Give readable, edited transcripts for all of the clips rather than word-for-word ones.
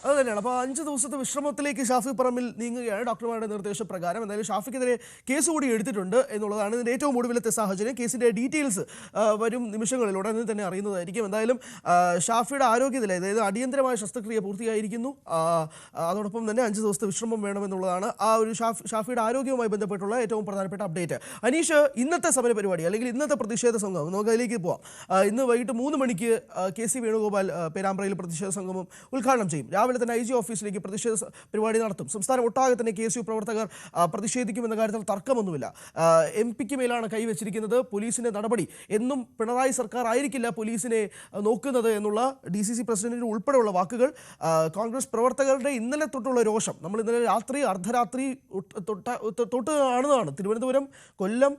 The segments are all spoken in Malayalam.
അത് തന്നെയാണ്. അപ്പോൾ 5 ദിവസത്തെ വിശ്രമത്തിലേക്ക് ഷാഫി പറമ്പിൽ നീങ്ങുകയാണ് ഡോക്ടർമാരുടെ നിർദ്ദേശപ്രകാരം. എന്തായാലും ഷാഫിക്കെതിരെ കേസ് കൂടി എടുത്തിട്ടുണ്ട് എന്നുള്ളതാണ് ഇതിൻ്റെ ഏറ്റവും ഒടുവിലത്തെ സാഹചര്യം. കേസിൻ്റെ ഡീറ്റെയിൽസ് വരും നിമിഷങ്ങളിൽ ഉടനെ തന്നെ അറിയുന്നതായിരിക്കും. എന്തായാലും ഷാഫിയുടെ ആരോഗ്യനില, അതായത് അടിയന്തരമായ ശസ്ത്രക്രിയ പൂർത്തിയായിരിക്കുന്നു. അതോടൊപ്പം തന്നെ 5 ദിവസത്തെ വിശ്രമം വേണമെന്നുള്ളതാണ് ആ ഒരു ഷാഫിയുടെ ആരോഗ്യവുമായി ബന്ധപ്പെട്ടുള്ള ഏറ്റവും പ്രധാനപ്പെട്ട അപ്ഡേറ്റ്. അനീഷ്, ഇന്നത്തെ സമരപരിപാടി അല്ലെങ്കിൽ ഇന്നത്തെ പ്രതിഷേധ സംഗമം നമുക്ക് അതിലേക്ക് പോവാം. ഇന്ന് വൈകിട്ട് 3 മണിക്ക് KC വേണുഗോപാൽ പേരാമ്പ്രയിൽ പ്രതിഷേധ സംഗമം ഉദ്ഘാടനം ചെയ്യും. രാവിലെ തന്നെ IG ഓഫീസിലേക്ക് പ്രതിഷേധ പരിപാടി നടത്തും. സംസ്ഥാനം ഒട്ടാകെ തന്നെ KSU പ്രവർത്തകർ പ്രതിഷേധിക്കുമെന്ന കാര്യത്തിൽ തർക്കമൊന്നുമില്ല. MP-ക്ക് മേലാണ് കൈവച്ചിരിക്കുന്നത്. പോലീസിന്റെ നടപടി എന്നും പിണറായി സർക്കാർ ആയിരിക്കില്ല പോലീസിനെ നോക്കുന്നത് എന്നുള്ള DCC പ്രസിഡന്റിന് ഉൾപ്പെടെയുള്ള വാക്കുകൾ. കോൺഗ്രസ് പ്രവർത്തകരുടെ ഇന്നലെ തൊട്ടുള്ള രോഷം നമ്മൾ ഇന്നലെ രാത്രി അർദ്ധരാത്രി തൊട്ട് കാണുന്നതാണ്. തിരുവനന്തപുരം, കൊല്ലം,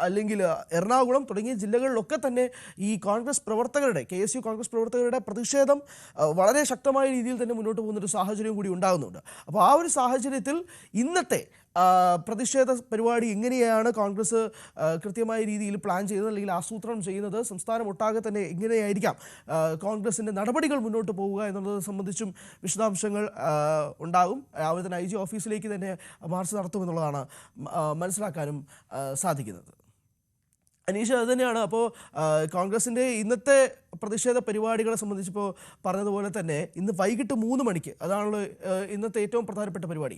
അല്ലെങ്കിൽ എറണാകുളം തുടങ്ങിയ ജില്ലകളിലൊക്കെ തന്നെ ഈ കോൺഗ്രസ് പ്രവർത്തകരുടെ KSU കോൺഗ്രസ് പ്രവർത്തകരുടെ പ്രതിഷേധം വളരെ ശക്തമായ രീതിയിൽ തന്നെ മുന്നോട്ട് പോകുന്നൊരു സാഹചര്യം കൂടി ഉണ്ടാകുന്നുണ്ട്. അപ്പോൾ ആ ഒരു സാഹചര്യത്തിൽ ഇന്നത്തെ പ്രതിഷേധ പരിപാടി എങ്ങനെയാണ് കോൺഗ്രസ് കൃത്യമായ രീതിയിൽ പ്ലാൻ ചെയ്യുന്നത് അല്ലെങ്കിൽ ആസൂത്രണം ചെയ്യുന്നത്, സംസ്ഥാനം ഒട്ടാകെ തന്നെ എങ്ങനെയായിരിക്കാം കോൺഗ്രസിൻ്റെ നടപടികൾ മുന്നോട്ട് പോവുക എന്നുള്ളത് സംബന്ധിച്ചും വിശദാംശങ്ങൾ ഉണ്ടാകും. രാവിലെ തന്നെ IG ഓഫീസിലേക്ക് തന്നെ മാർച്ച് നടത്തുമെന്നുള്ളതാണ് മനസ്സിലാക്കാനും സാധിക്കുന്നത്. അനീഷ്, അത് തന്നെയാണ്. അപ്പോൾ കോൺഗ്രസിൻ്റെ ഇന്നത്തെ പ്രതിഷേധ പരിപാടികളെ സംബന്ധിച്ചിപ്പോൾ പറഞ്ഞതുപോലെ തന്നെ ഇന്ന് വൈകിട്ട് 3 മണിക്ക്, അതാണല്ലോ ഇന്നത്തെ ഏറ്റവും പ്രധാനപ്പെട്ട പരിപാടി,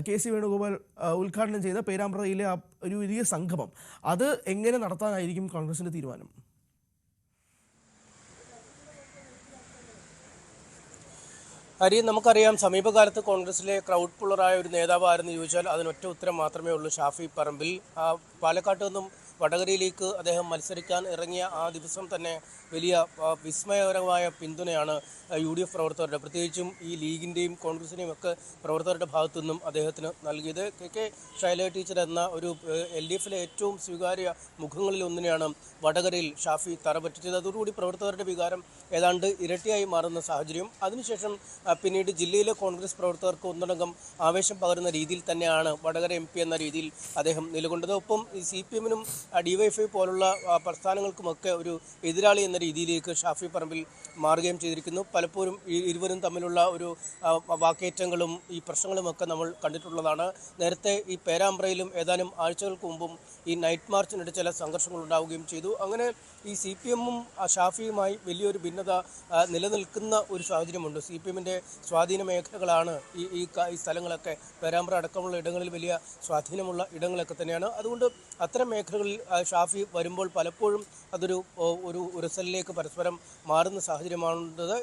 KC വേണുഗോപാൽ ഉദ്ഘാടനം ചെയ്ത പേരാമ്പ്രയിലെ ഒരു വലിയ സംഗമം, അത് എങ്ങനെ നടത്താനായിരിക്കും കോൺഗ്രസിൻ്റെ തീരുമാനം? ഹരി, നമുക്കറിയാം സമീപകാലത്ത് കോൺഗ്രസിലെ ക്രൗഡ് പുള്ളറായ ഒരു നേതാവ് ആരെന്ന് ചോദിച്ചാൽ അതിനൊറ്റ ഉത്തരം മാത്രമേ ഉള്ളൂ, ഷാഫി പറമ്പിൽ. പാലക്കാട്ട് നിന്നും വടകരയിലേക്ക് അദ്ദേഹം മത്സരിക്കാൻ ഇറങ്ങിയ ആ ദിവസം തന്നെ വലിയ വിസ്മയകരമായ പിന്തുണയാണ് UDF പ്രവർത്തകരുടെ, പ്രത്യേകിച്ചും ഈ ലീഗിൻ്റെയും കോൺഗ്രസിൻ്റെയും ഒക്കെ പ്രവർത്തകരുടെ ഭാഗത്തു നിന്നും അദ്ദേഹത്തിന് നൽകിയത്. KK ശൈലജ ടീച്ചർ എന്ന ഒരു LDF-ലെ ഏറ്റവും സ്വീകാര്യ മുഖങ്ങളിൽ ഒന്നിനെയാണ് വടകരയിൽ ഷാഫി തറപറ്റിച്ചത്. അതോടുകൂടി പ്രവർത്തകരുടെ വികാരം ഏതാണ്ട് ഇരട്ടിയായി മാറുന്ന സാഹചര്യം. അതിനുശേഷം പിന്നീട് ജില്ലയിലെ കോൺഗ്രസ് പ്രവർത്തകർക്ക് ഒന്നടങ്കം ആവേശം പകരുന്ന രീതിയിൽ തന്നെയാണ് വടകര MP എന്ന രീതിയിൽ അദ്ദേഹം നിലകൊണ്ടത്. ഒപ്പം ഈ CPM-നും DYFI പോലുള്ള പ്രസ്ഥാനങ്ങൾക്കുമൊക്കെ ഒരു എതിരാളി എന്ന രീതിയിലേക്ക് ഷാഫി പറമ്പിൽ മാറുകയും ചെയ്തിരിക്കുന്നു. പലപ്പോഴും ഇരുവരും തമ്മിലുള്ള ഒരു വാക്കേറ്റങ്ങളും ഈ പ്രശ്നങ്ങളുമൊക്കെ നമ്മൾ കണ്ടിട്ടുള്ളതാണ്. നേരത്തെ ഈ പേരാമ്പ്രയിലും ഏതാനും ആഴ്ചകൾക്ക് മുമ്പും ഈ നൈറ്റ് മാർച്ചിനിടെ ചില സംഘർഷങ്ങൾ ഉണ്ടാവുകയും ചെയ്തു. അങ്ങനെ ഈ CPM-ഉം ഷാഫിയുമായി വലിയൊരു ഭിന്നത നിലനിൽക്കുന്ന ഒരു സാഹചര്യമുണ്ട്. CPM-ൻ്റെ സ്വാധീന മേഖലകളാണ് ഈ സ്ഥലങ്ങളൊക്കെ. പേരാമ്പ്ര അടക്കമുള്ള ഇടങ്ങളിൽ വലിയ സ്വാധീനമുള്ള ഇടങ്ങളൊക്കെ തന്നെയാണ്. അതുകൊണ്ട് അത്തരം മേഖലകളിൽ ഷാഫി വരുമ്പോൾ പലപ്പോഴും അതൊരു ഉരസലിലേക്ക് പരസ്പരം മാറുന്ന സാഹചര്യമാണുള്ളത്.